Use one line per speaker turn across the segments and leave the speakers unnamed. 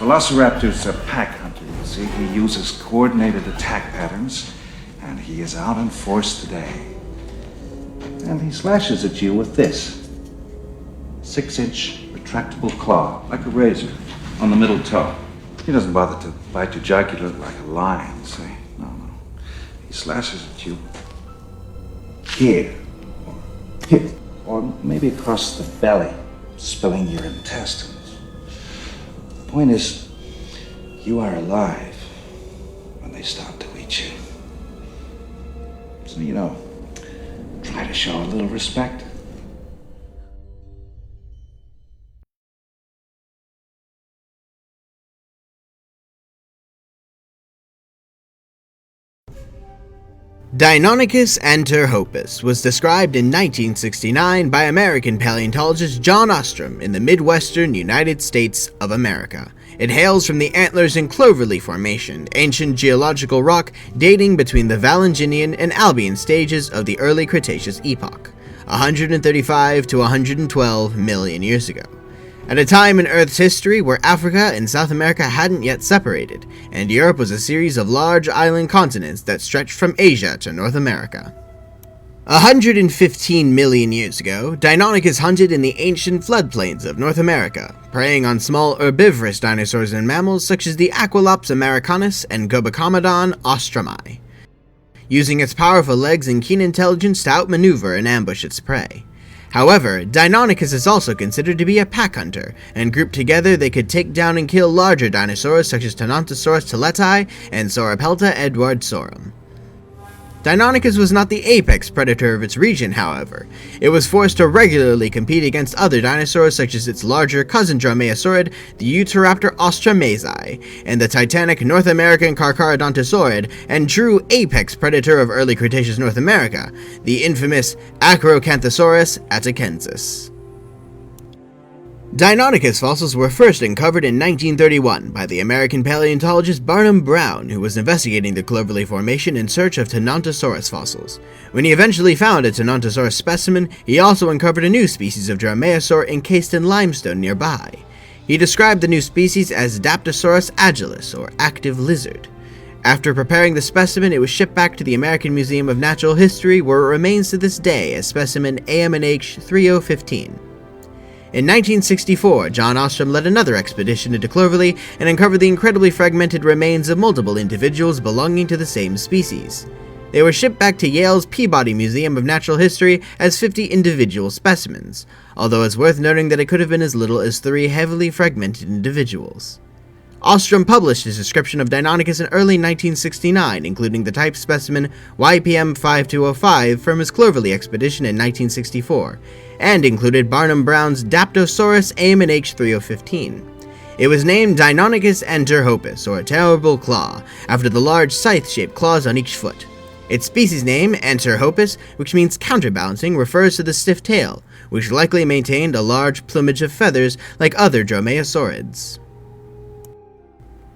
Velociraptor's a pack hunter, you see. He uses coordinated attack patterns, and he is out in force today. And he slashes at you with this 6-inch retractable claw, like a razor, on the middle toe. He doesn't bother to bite your jugular like a lion, see? No. He slashes at you here, or here, or maybe across the belly, spilling your intestines. The point is, you are alive when they start to eat you. So, try to show a little respect.
Deinonychus anterhopus was described in 1969 by American paleontologist John Ostrom in the Midwestern United States of America. It hails from the Antlers and Cloverleaf Formation, ancient geological rock dating between the Valanginian and Albian stages of the early Cretaceous epoch, 135 to 112 million years ago. At a time in Earth's history where Africa and South America hadn't yet separated, and Europe was a series of large island continents that stretched from Asia to North America. 115 million years ago, Deinonychus hunted in the ancient floodplains of North America, preying on small herbivorous dinosaurs and mammals such as the Aquilops americanus and Gobicomenon ostromi, using its powerful legs and keen intelligence to outmaneuver and ambush its prey. However, Deinonychus is also considered to be a pack hunter, and grouped together they could take down and kill larger dinosaurs such as Tenontosaurus tilleti and Sauropelta edwardsorum. Deinonychus was not the apex predator of its region, however. It was forced to regularly compete against other dinosaurs such as its larger cousin dromaeosaurid, the Utahraptor austramazi, and the titanic North American Carcharodontosaurid, and true apex predator of early Cretaceous North America, the infamous Acrocanthosaurus atachensis. Deinonychus fossils were first uncovered in 1931 by the American paleontologist Barnum Brown, who was investigating the Cloverleaf Formation in search of Tenontosaurus fossils. When he eventually found a Tenontosaurus specimen, he also uncovered a new species of dromaeosaur encased in limestone nearby. He described the new species as Daptosaurus agilis, or active lizard. After preparing the specimen, it was shipped back to the American Museum of Natural History, where it remains to this day as specimen AMNH 3015. In 1964, John Ostrom led another expedition into Cloverleaf and uncovered the incredibly fragmented remains of multiple individuals belonging to the same species. They were shipped back to Yale's Peabody Museum of Natural History as 50 individual specimens, although it's worth noting that it could have been as little as 3 heavily fragmented individuals. Ostrom published his description of Deinonychus in early 1969, including the type specimen YPM 5205 from his Cloverleaf expedition in 1964, and included Barnum Brown's Daptosaurus AMNH 3015. It was named Deinonychus anterhopus, or terrible claw, after the large scythe-shaped claws on each foot. Its species name, anterhopus, which means counterbalancing, refers to the stiff tail, which likely maintained a large plumage of feathers like other dromaeosaurids.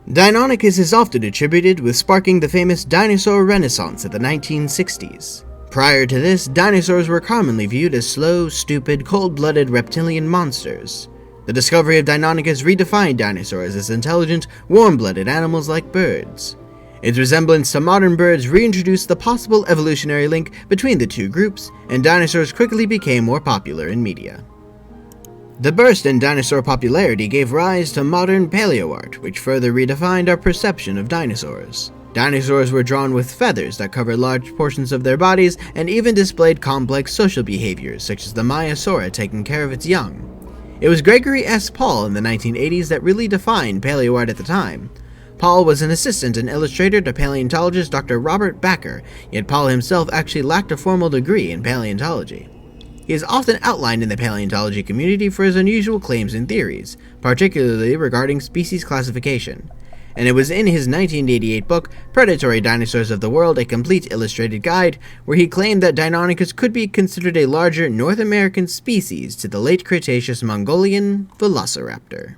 Deinonychus is often attributed with sparking the famous dinosaur renaissance of the 1960s. Prior to this, dinosaurs were commonly viewed as slow, stupid, cold-blooded reptilian monsters. The discovery of Deinonychus redefined dinosaurs as intelligent, warm-blooded animals like birds. Its resemblance to modern birds reintroduced the possible evolutionary link between the two groups, and dinosaurs quickly became more popular in media. The burst in dinosaur popularity gave rise to modern paleoart, which further redefined our perception of dinosaurs. Dinosaurs were drawn with feathers that covered large portions of their bodies and even displayed complex social behaviors, such as the Maiasaura taking care of its young. It was Gregory S. Paul in the 1980s that really defined paleoart at the time. Paul was an assistant and illustrator to paleontologist Dr. Robert Backer, yet Paul himself actually lacked a formal degree in paleontology. He is often outlined in the paleontology community for his unusual claims and theories, particularly regarding species classification. And it was in his 1988 book, Predatory Dinosaurs of the World, a complete illustrated guide, where he claimed that Deinonychus could be considered a larger North American species to the late Cretaceous Mongolian Velociraptor.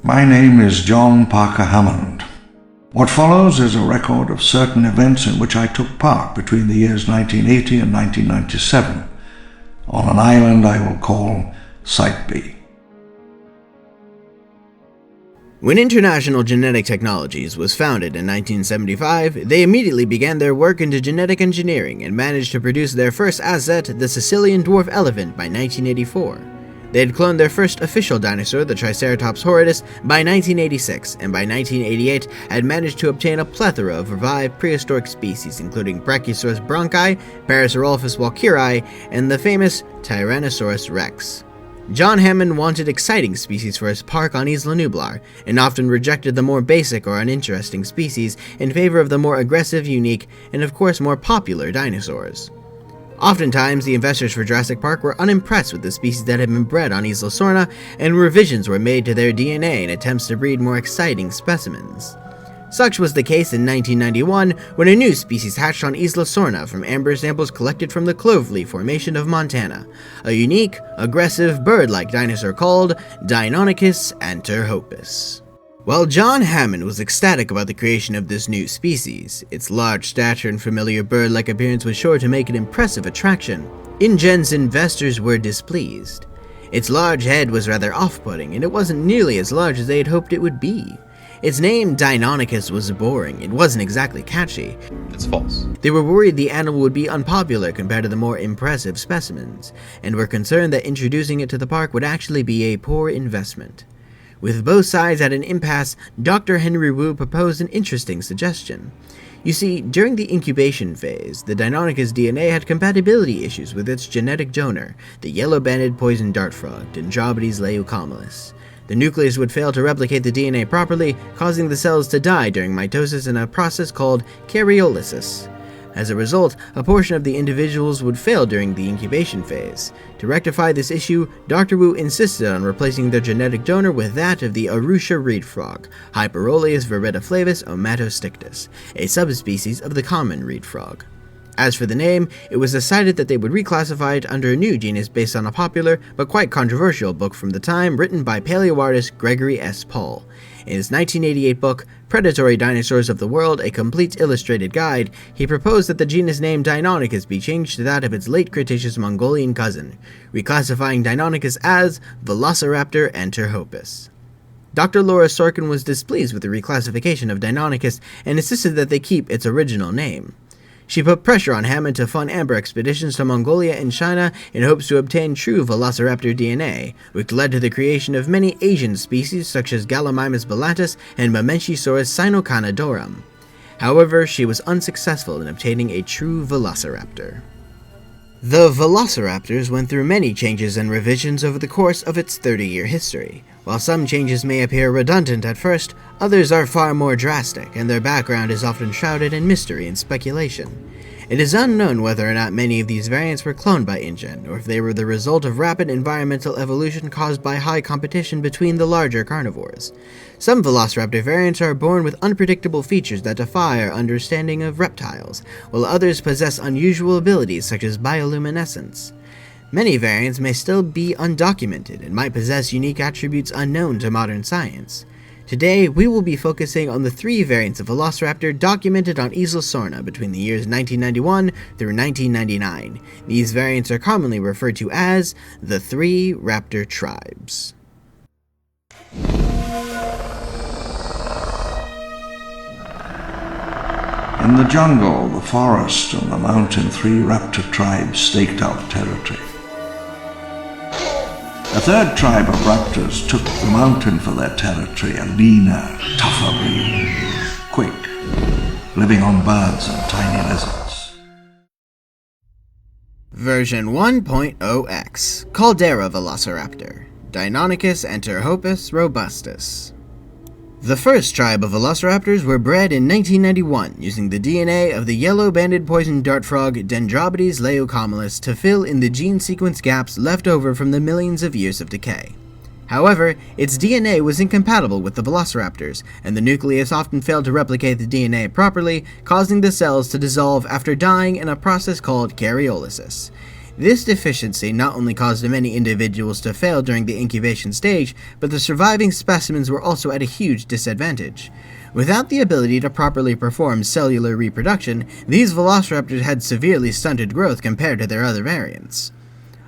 My name is John Parker Hammond. What follows is a record of certain events in which I took part between the years 1980 and 1997, on an island I will call Site B.
When International Genetic Technologies was founded in 1975, they immediately began their work into genetic engineering and managed to produce their first asset, the Sicilian dwarf elephant, by 1984. They had cloned their first official dinosaur, the Triceratops horridus, by 1986, and by 1988 had managed to obtain a plethora of revived prehistoric species, including Brachiosaurus bronchi, Parasaurolophus walkeri, and the famous Tyrannosaurus rex. John Hammond wanted exciting species for his park on Isla Nublar, and often rejected the more basic or uninteresting species in favor of the more aggressive, unique, and of course more popular dinosaurs. Oftentimes, the investors for Jurassic Park were unimpressed with the species that had been bred on Isla Sorna, and revisions were made to their DNA in attempts to breed more exciting specimens. Such was the case in 1991 when a new species hatched on Isla Sorna from amber samples collected from the Clovelly Formation of Montana, a unique, aggressive, bird-like dinosaur called Deinonychus anterhopus. While John Hammond was ecstatic about the creation of this new species, its large stature and familiar bird-like appearance was sure to make an impressive attraction, Ingen's investors were displeased. Its large head was rather off-putting, and it wasn't nearly as large as they had hoped it would be. Its name, Deinonychus, was boring. It wasn't exactly catchy.
It's false.
They were worried the animal would be unpopular compared to the more impressive specimens, and were concerned that introducing it to the park would actually be a poor investment. With both sides at an impasse, Dr. Henry Wu proposed an interesting suggestion. You see, during the incubation phase, the Deinonychus DNA had compatibility issues with its genetic donor, the yellow-banded poison dart frog, Dendrobites leucomelis. The nucleus would fail to replicate the DNA properly, causing the cells to die during mitosis in a process called karyolysis. As a result, a portion of the individuals would fail during the incubation phase. To rectify this issue, Dr. Wu insisted on replacing their genetic donor with that of the Arusha reed frog, Hyperoleus viridiflavus omatostictus, a subspecies of the common reed frog. As for the name, it was decided that they would reclassify it under a new genus based on a popular, but quite controversial book from the time written by paleoartist Gregory S. Paul. In his 1988 book, Predatory Dinosaurs of the World, A Complete Illustrated Guide, he proposed that the genus name Deinonychus be changed to that of its late Cretaceous Mongolian cousin, reclassifying Deinonychus as Velociraptor anterhopus. Dr. Laura Sorkin was displeased with the reclassification of Deinonychus and insisted that they keep its original name. She put pressure on Hammond to fund amber expeditions to Mongolia and China in hopes to obtain true Velociraptor DNA, which led to the creation of many Asian species such as Gallimimus bellatus and Mamenchisaurus sinocanadorum. However, she was unsuccessful in obtaining a true Velociraptor. The Velociraptors went through many changes and revisions over the course of its 30-year history. While some changes may appear redundant at first, others are far more drastic, and their background is often shrouded in mystery and speculation. It is unknown whether or not many of these variants were cloned by Ingen, or if they were the result of rapid environmental evolution caused by high competition between the larger carnivores. Some Velociraptor variants are born with unpredictable features that defy our understanding of reptiles, while others possess unusual abilities such as bioluminescence. Many variants may still be undocumented and might possess unique attributes unknown to modern science. Today, we will be focusing on the 3 variants of Velociraptor documented on Isla Sorna between the years 1991 through 1999. These variants are commonly referred to as the 3 raptor tribes.
In the jungle, the forest, and the mountain, 3 raptor tribes staked out territory. A third tribe of raptors took the mountain for their territory, a leaner, tougher breed, quick, living on birds and tiny lizards.
Version 1.0x Caldera Velociraptor, Deinonychus anterhopus robustus. The first tribe of velociraptors were bred in 1991 using the DNA of the yellow-banded poison dart frog Dendrobites leucomelis to fill in the gene sequence gaps left over from the millions of years of decay. However, its DNA was incompatible with the velociraptors, and the nucleus often failed to replicate the DNA properly, causing the cells to dissolve after dying in a process called karyolysis. This deficiency not only caused many individuals to fail during the incubation stage, but the surviving specimens were also at a huge disadvantage. Without the ability to properly perform cellular reproduction, these velociraptors had severely stunted growth compared to their other variants.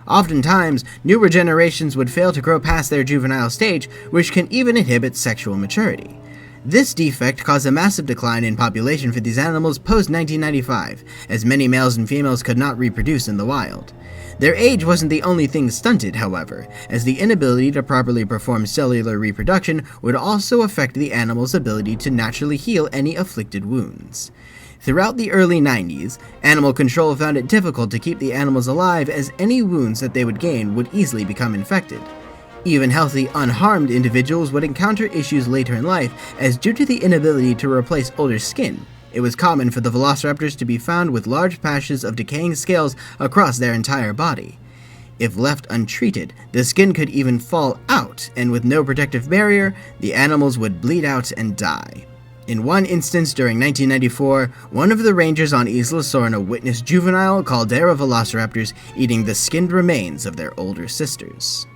Oftentimes, newer generations would fail to grow past their juvenile stage, which can even inhibit sexual maturity. This defect caused a massive decline in population for these animals post-1995, as many males and females could not reproduce in the wild. Their age wasn't the only thing stunted, however, as the inability to properly perform cellular reproduction would also affect the animal's ability to naturally heal any afflicted wounds. Throughout the early 90s, animal control found it difficult to keep the animals alive as any wounds that they would gain would easily become infected. Even healthy, unharmed individuals would encounter issues later in life, as due to the inability to replace older skin, it was common for the velociraptors to be found with large patches of decaying scales across their entire body. If left untreated, the skin could even fall out, and with no protective barrier, the animals would bleed out and die. In one instance during 1994, one of the rangers on Isla Sorna witnessed juvenile Caldera velociraptors eating the skinned remains of their older sisters.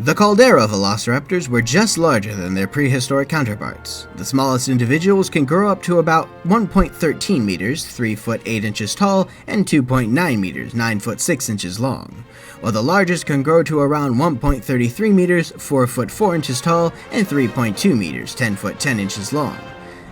The Caldera velociraptors were just larger than their prehistoric counterparts. The smallest individuals can grow up to about 1.13 meters, 3 foot 8 inches tall, and 2.9 meters, 9 foot 6 inches long, while the largest can grow to around 1.33 meters, 4 foot 4 inches tall, and 3.2 meters, 10 foot 10 inches long.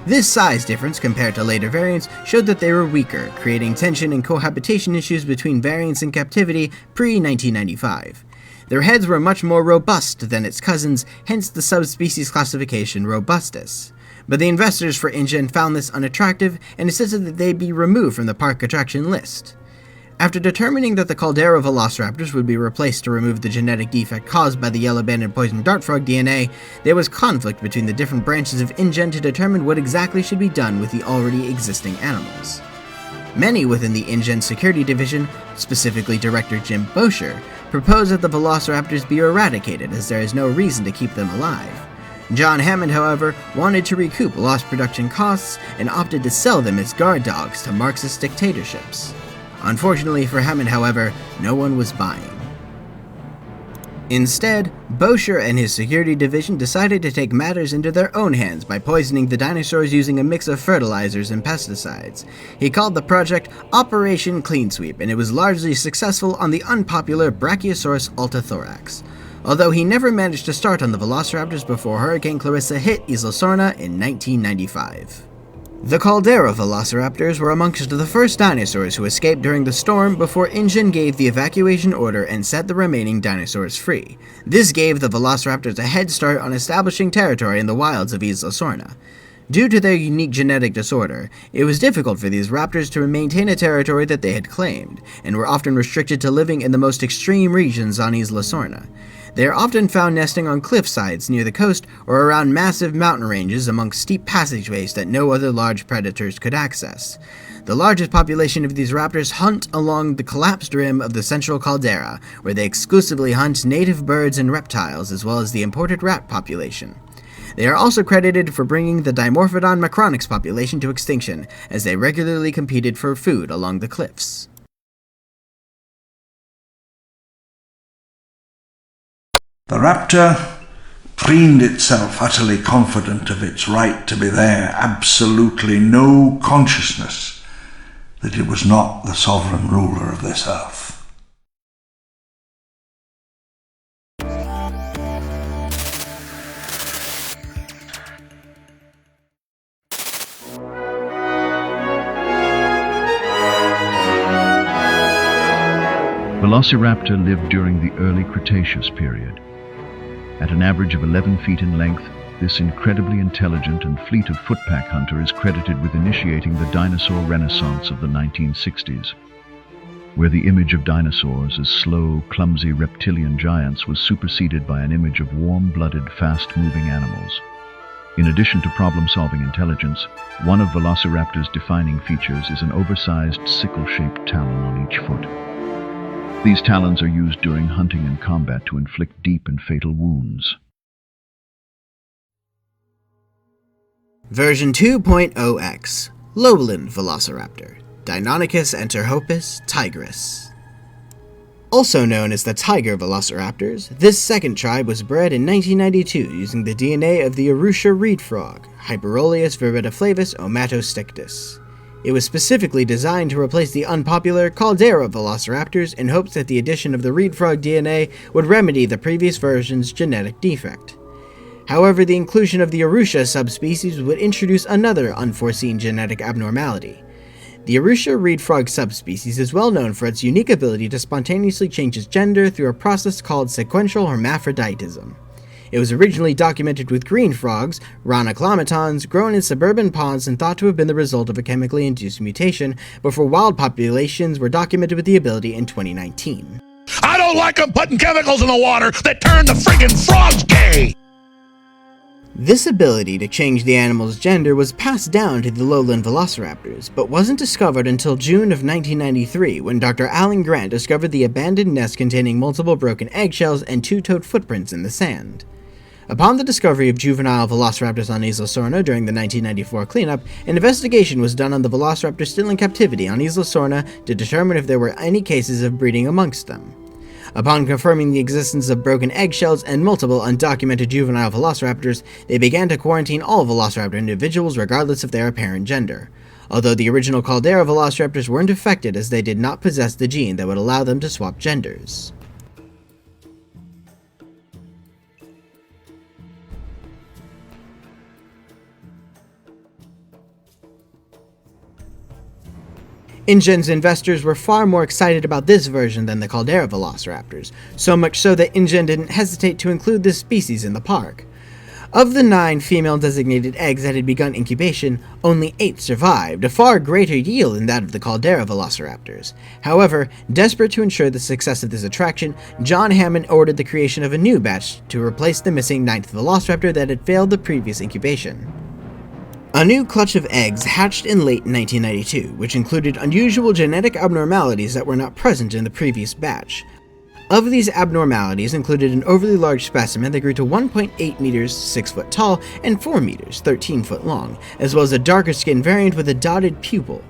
This size difference compared to later variants showed that they were weaker, creating tension and cohabitation issues between variants in captivity pre-1995. Their heads were much more robust than its cousins, hence the subspecies classification Robustus. But the investors for Ingen found this unattractive and insisted that they be removed from the park attraction list. After determining that the Caldera velociraptors would be replaced to remove the genetic defect caused by the yellow-banded poison dart frog DNA, there was conflict between the different branches of Ingen to determine what exactly should be done with the already existing animals. Many within the Ingen security division, specifically Director Jim Bosher, proposed that the velociraptors be eradicated as there is no reason to keep them alive. John Hammond, however, wanted to recoup lost production costs and opted to sell them as guard dogs to Marxist dictatorships. Unfortunately for Hammond, however, no one was buying. Instead, Bosher and his security division decided to take matters into their own hands by poisoning the dinosaurs using a mix of fertilizers and pesticides. He called the project Operation Clean Sweep, and it was largely successful on the unpopular Brachiosaurus altathorax, although he never managed to start on the velociraptors before Hurricane Clarissa hit Isla Sorna in 1995. The Caldera velociraptors were amongst the first dinosaurs who escaped during the storm before Ingen gave the evacuation order and set the remaining dinosaurs free. This gave the velociraptors a head start on establishing territory in the wilds of Isla Sorna. Due to their unique genetic disorder, it was difficult for these raptors to maintain a territory that they had claimed, and were often restricted to living in the most extreme regions on Isla Sorna. They are often found nesting on cliff sides near the coast or around massive mountain ranges amongst steep passageways that no other large predators could access. The largest population of these raptors hunt along the collapsed rim of the central caldera, where they exclusively hunt native birds and reptiles as well as the imported rat population. They are also credited for bringing the Dimorphodon macronix population to extinction, as they regularly competed for food along the cliffs.
The raptor preened itself, utterly confident of its right to be there, absolutely no consciousness that it was not the sovereign ruler of this earth.
Velociraptor lived during the early Cretaceous period. At an average of 11 feet in length, this incredibly intelligent and fleet of footpack hunter is credited with initiating the dinosaur renaissance of the 1960s, where the image of dinosaurs as slow, clumsy reptilian giants was superseded by an image of warm-blooded, fast-moving animals. In addition to problem-solving intelligence, one of Velociraptor's defining features is an oversized sickle-shaped talon on each foot. These talons are used during hunting and combat to inflict deep and fatal wounds.
Version 2.0x Lowland Velociraptor Deinonychus enterhopus tigris. Also known as the tiger velociraptors, this second tribe was bred in 1992 using the DNA of the Arusha reed frog, Hyperoleus viridiflavus omatostictus. It was specifically designed to replace the unpopular Caldera velociraptors in hopes that the addition of the reed frog DNA would remedy the previous version's genetic defect. However, the inclusion of the Arusha subspecies would introduce another unforeseen genetic abnormality. The Arusha reed frog subspecies is well known for its unique ability to spontaneously change its gender through a process called sequential hermaphroditism. It was originally documented with green frogs, rhinochlomatons, grown in suburban ponds and thought to have been the result of a chemically induced mutation, but for wild populations were documented with the ability in 2019.
I don't like them putting chemicals in the water that turn the friggin' frogs gay!
This ability to change the animal's gender was passed down to the Lowland velociraptors, but wasn't discovered until June of 1993 when Dr. Alan Grant discovered the abandoned nest containing multiple broken eggshells and two-toed footprints in the sand. Upon the discovery of juvenile velociraptors on Isla Sorna during the 1994 cleanup, an investigation was done on the velociraptors still in captivity on Isla Sorna to determine if there were any cases of breeding amongst them. Upon confirming the existence of broken eggshells and multiple undocumented juvenile velociraptors, they began to quarantine all velociraptor individuals regardless of their apparent gender. Although the original Caldera velociraptors weren't affected as they did not possess the gene that would allow them to swap genders. Ingen's investors were far more excited about this version than the Caldera velociraptors, so much so that Ingen didn't hesitate to include this species in the park. Of the 9 female-designated eggs that had begun incubation, only 8 survived, a far greater yield than that of the Caldera velociraptors. However, desperate to ensure the success of this attraction, John Hammond ordered the creation of a new batch to replace the missing 9th velociraptor that had failed the previous incubation. A new clutch of eggs hatched in late 1992, which included unusual genetic abnormalities that were not present in the previous batch. Of these abnormalities included an overly large specimen that grew to 1.8 meters 6 foot tall and 4 meters 13 foot long, as well as a darker skinned variant with a dotted pupil.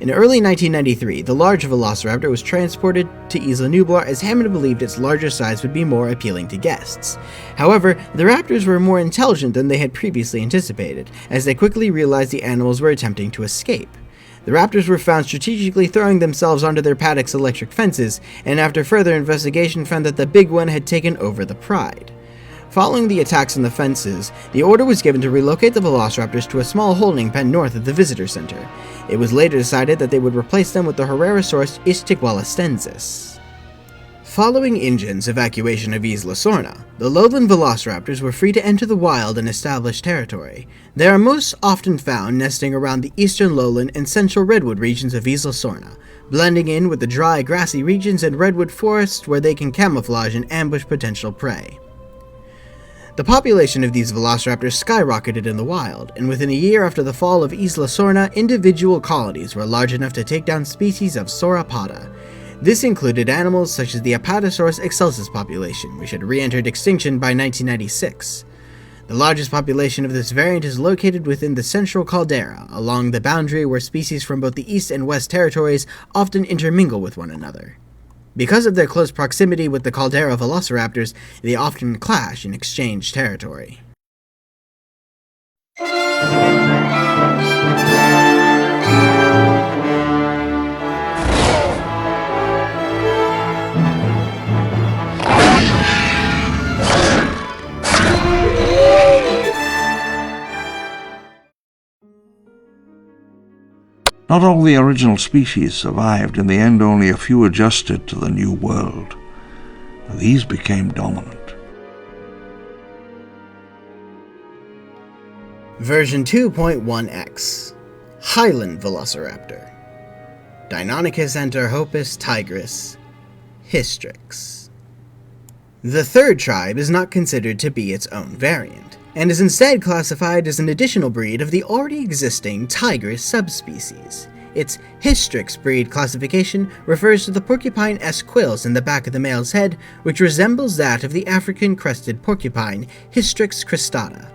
In early 1993, the large velociraptor was transported to Isla Nublar as Hammond believed its larger size would be more appealing to guests. However, the raptors were more intelligent than they had previously anticipated, as they quickly realized the animals were attempting to escape. The raptors were found strategically throwing themselves onto their paddock's electric fences, and after further investigation found that the big one had taken over the pride. Following the attacks on the fences, the order was given to relocate the velociraptors to a small holding pen north of the visitor center. It was later decided that they would replace them with the Herrerasaurus ichtigualastensis. Following Ingen's evacuation of Isla Sorna, the lowland velociraptors were free to enter the wild and establish territory. They are most often found nesting around the eastern lowland and central redwood regions of Isla Sorna, blending in with the dry, grassy regions and redwood forests where they can camouflage and ambush potential prey. The population of these velociraptors skyrocketed in the wild, and within a year after the fall of Isla Sorna, individual colonies were large enough to take down species of sauropoda. This included animals such as the Apatosaurus excelsus population, which had re-entered extinction by 1996. The largest population of this variant is located within the central Caldera, along the boundary where species from both the East and West territories often intermingle with one another. Because of their close proximity with the Caldera velociraptors, they often clash and exchange territory.
Not all the original species survived. In the end, only a few adjusted to the new world. These became dominant.
Version 2.1x Highland Velociraptor Deinonychus antarhopus tigris Hystrix. The third tribe is not considered to be its own variant, and is instead classified as an additional breed of the already existing tigris subspecies. Its Hystrix breed classification refers to the porcupine-esque quills in the back of the male's head, which resembles that of the African crested porcupine, Hystrix cristata.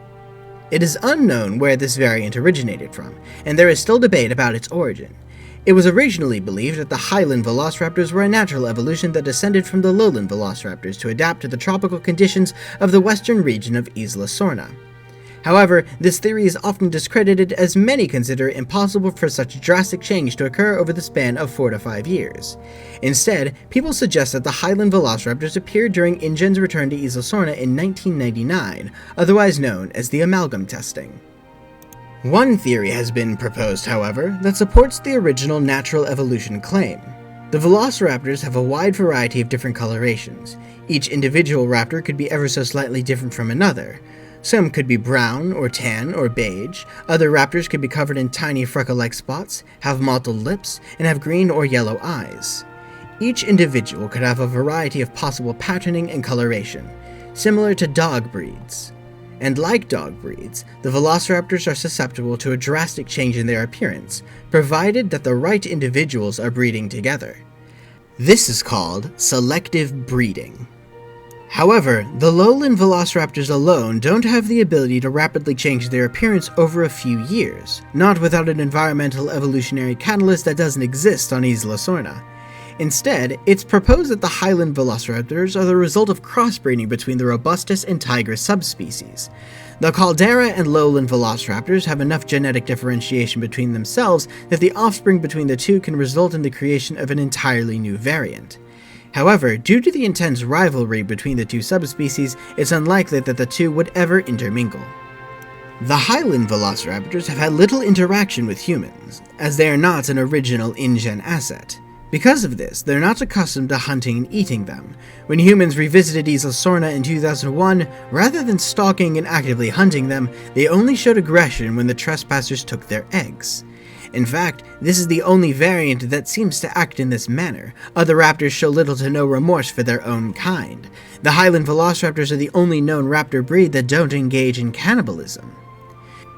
It is unknown where this variant originated from, and there is still debate about its origin. It was originally believed that the Highland velociraptors were a natural evolution that descended from the Lowland velociraptors to adapt to the tropical conditions of the western region of Isla Sorna. However, this theory is often discredited as many consider it impossible for such drastic change to occur over the span of 4 to 5 years. Instead, people suggest that the Highland velociraptors appeared during Ingen's return to Isla Sorna in 1999, otherwise known as the amalgam testing. One theory has been proposed, however, that supports the original natural evolution claim. The velociraptors have a wide variety of different colorations. Each individual raptor could be ever so slightly different from another. Some could be brown, or tan, or beige. Other raptors could be covered in tiny freckle-like spots, have mottled lips, and have green or yellow eyes. Each individual could have a variety of possible patterning and coloration, similar to dog breeds. And like dog breeds, the velociraptors are susceptible to a drastic change in their appearance, provided that the right individuals are breeding together. This is called selective breeding. However, the lowland velociraptors alone don't have the ability to rapidly change their appearance over a few years, not without an environmental evolutionary catalyst that doesn't exist on Isla Sorna. Instead, it's proposed that the Highland velociraptors are the result of crossbreeding between the robustus and tigris subspecies. The Caldera and lowland velociraptors have enough genetic differentiation between themselves that the offspring between the two can result in the creation of an entirely new variant. However, due to the intense rivalry between the two subspecies, it's unlikely that the two would ever intermingle. The Highland velociraptors have had little interaction with humans, as they are not an original Ingen asset. Because of this, they're not accustomed to hunting and eating them. When humans revisited Isla Sorna in 2001, rather than stalking and actively hunting them, they only showed aggression when the trespassers took their eggs. In fact, this is the only variant that seems to act in this manner. Other raptors show little to no remorse for their own kind. The Highland velociraptors are the only known raptor breed that don't engage in cannibalism.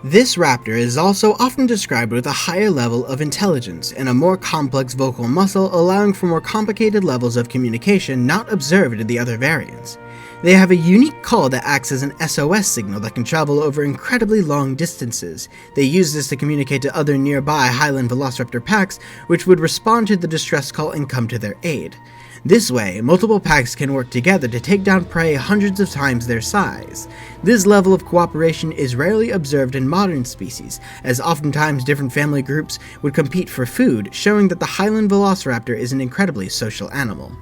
This raptor is also often described with a higher level of intelligence and a more complex vocal muscle, allowing for more complicated levels of communication not observed in the other variants. They have a unique call that acts as an SOS signal that can travel over incredibly long distances. They use this to communicate to other nearby Highland velociraptor packs, which would respond to the distress call and come to their aid. This way, multiple packs can work together to take down prey hundreds of times their size. This level of cooperation is rarely observed in modern species, as oftentimes different family groups would compete for food, showing that the Highland velociraptor is an incredibly social animal.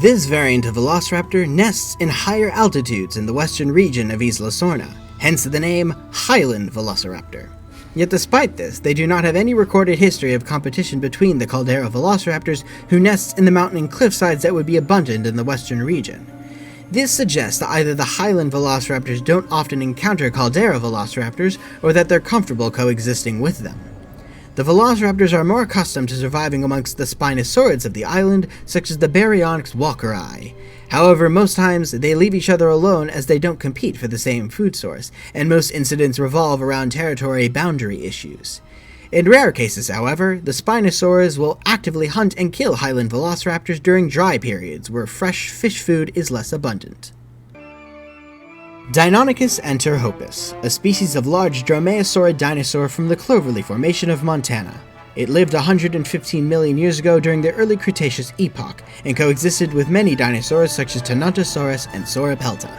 This variant of velociraptor nests in higher altitudes in the western region of Isla Sorna, hence the name Highland velociraptor. Yet despite this, they do not have any recorded history of competition between the Caldera velociraptors, who nests in the mountain and cliffsides that would be abundant in the western region. This suggests that either the Highland velociraptors don't often encounter Caldera velociraptors, or that they're comfortable coexisting with them. The velociraptors are more accustomed to surviving amongst the spinosaurids of the island, such as the Baryonyx walkeri. However, most times they leave each other alone as they don't compete for the same food source, and most incidents revolve around territory boundary issues. In rare cases, however, the Spinosaurs will actively hunt and kill Highland velociraptors during dry periods where fresh fish food is less abundant. Deinonychus anterhopus, a species of large dromaeosaurid dinosaur from the Cloverleaf Formation of Montana. It lived 115 million years ago during the early Cretaceous epoch, and coexisted with many dinosaurs such as Tyrannosaurus and Sauropelta.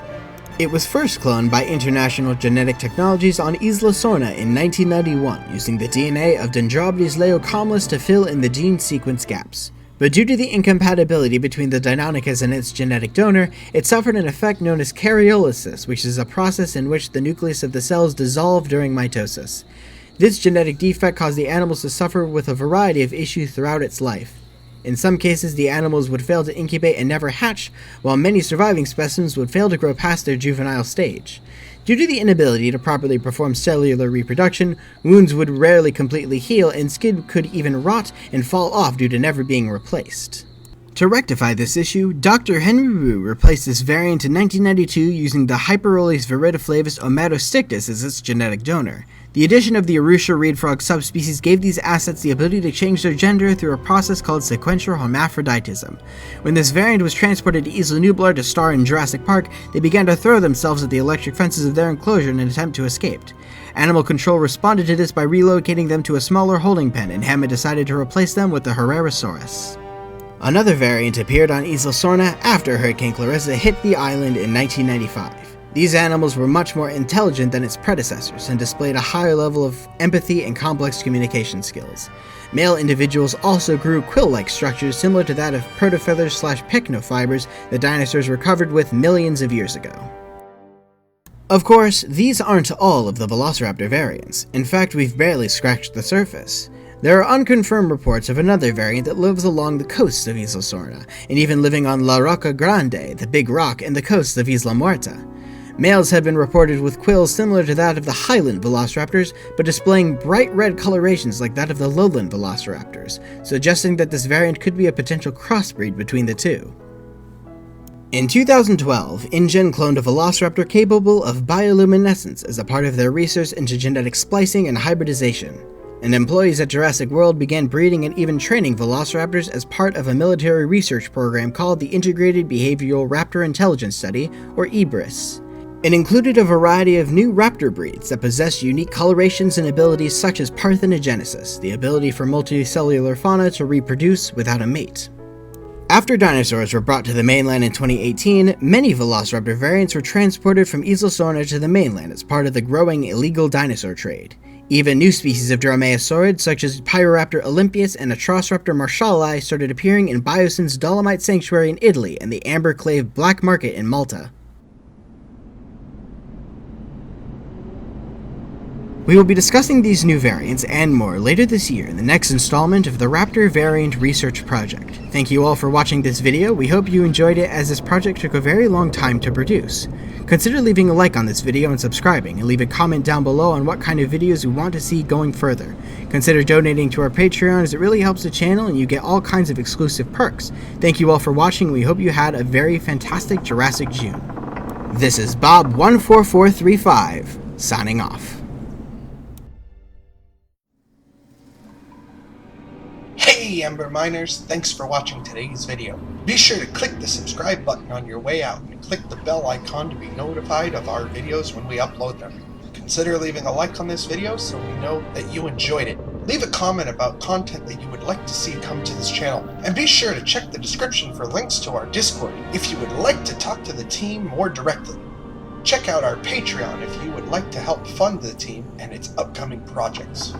It was first cloned by International Genetic Technologies on Isla Sorna in 1991, using the DNA of Dendrobius laeocomylus to fill in the gene sequence gaps. But due to the incompatibility between the Deinonychus and its genetic donor, it suffered an effect known as karyolysis, which is a process in which the nucleus of the cells dissolve during mitosis. This genetic defect caused the animals to suffer with a variety of issues throughout its life. In some cases, the animals would fail to incubate and never hatch, while many surviving specimens would fail to grow past their juvenile stage. Due to the inability to properly perform cellular reproduction, wounds would rarely completely heal, and skin could even rot and fall off due to never being replaced. To rectify this issue, Dr. Henry Wu replaced this variant in 1992 using the Hyperoles viridiflavus omatostictus as its genetic donor. The addition of the Arusha reed frog subspecies gave these assets the ability to change their gender through a process called sequential hermaphroditism. When this variant was transported to Isla Nublar to star in Jurassic Park, they began to throw themselves at the electric fences of their enclosure in an attempt to escape. Animal Control responded to this by relocating them to a smaller holding pen, and Hammond decided to replace them with the Herrerasaurus. Another variant appeared on Isla Sorna after Hurricane Clarissa hit the island in 1995. These animals were much more intelligent than its predecessors and displayed a higher level of empathy and complex communication skills. Male individuals also grew quill-like structures similar to that of protofeathers/pycnofibers that dinosaurs were covered with millions of years ago. Of course, these aren't all of the Velociraptor variants. In fact, we've barely scratched the surface. There are unconfirmed reports of another variant that lives along the coasts of Isla Sorna, and even living on La Roca Grande, the Big Rock, and the coasts of Isla Muerta. Males have been reported with quills similar to that of the Highland Velociraptors, but displaying bright red colorations like that of the Lowland Velociraptors, suggesting that this variant could be a potential crossbreed between the two. In 2012, Ingen cloned a velociraptor capable of bioluminescence as a part of their research into genetic splicing and hybridization. And employees at Jurassic World began breeding and even training velociraptors as part of a military research program called the Integrated Behavioral Raptor Intelligence Study, or IBRIS. It included a variety of new raptor breeds that possessed unique colorations and abilities such as parthenogenesis, the ability for multicellular fauna to reproduce without a mate. After dinosaurs were brought to the mainland in 2018, many velociraptor variants were transported from Isla Sorna to the mainland as part of the growing illegal dinosaur trade. Even new species of dromaeosaurids such as Pyroraptor olympius and Atrociraptor marshalli started appearing in Biocen's Dolomite Sanctuary in Italy and the Amber Clave Black Market in Malta. We will be discussing these new variants and more later this year in the next installment of the Raptor Variant Research Project. Thank you all for watching this video. We hope you enjoyed it, as this project took a very long time to produce. Consider leaving a like on this video and subscribing, and leave a comment down below on what kind of videos you want to see going further. Consider donating to our Patreon, as it really helps the channel and you get all kinds of exclusive perks. Thank you all for watching. We hope you had a very fantastic Jurassic June. This is Bob14435, signing off.
Hey Ember Miners, thanks for watching today's video. Be sure to click the subscribe button on your way out and click the bell icon to be notified of our videos when we upload them. Consider leaving a like on this video so we know that you enjoyed it. Leave a comment about content that you would like to see come to this channel, and be sure to check the description for links to our Discord if you would like to talk to the team more directly. Check out our Patreon if you would like to help fund the team and its upcoming projects.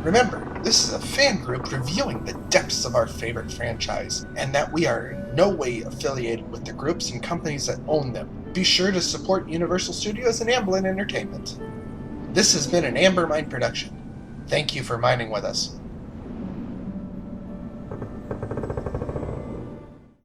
Remember, this is a fan group reviewing the depths of our favorite franchise, and that we are in no way affiliated with the groups and companies that own them. Be sure to support Universal Studios and Amblin Entertainment. This has been an Amber Mine production. Thank you for mining with us.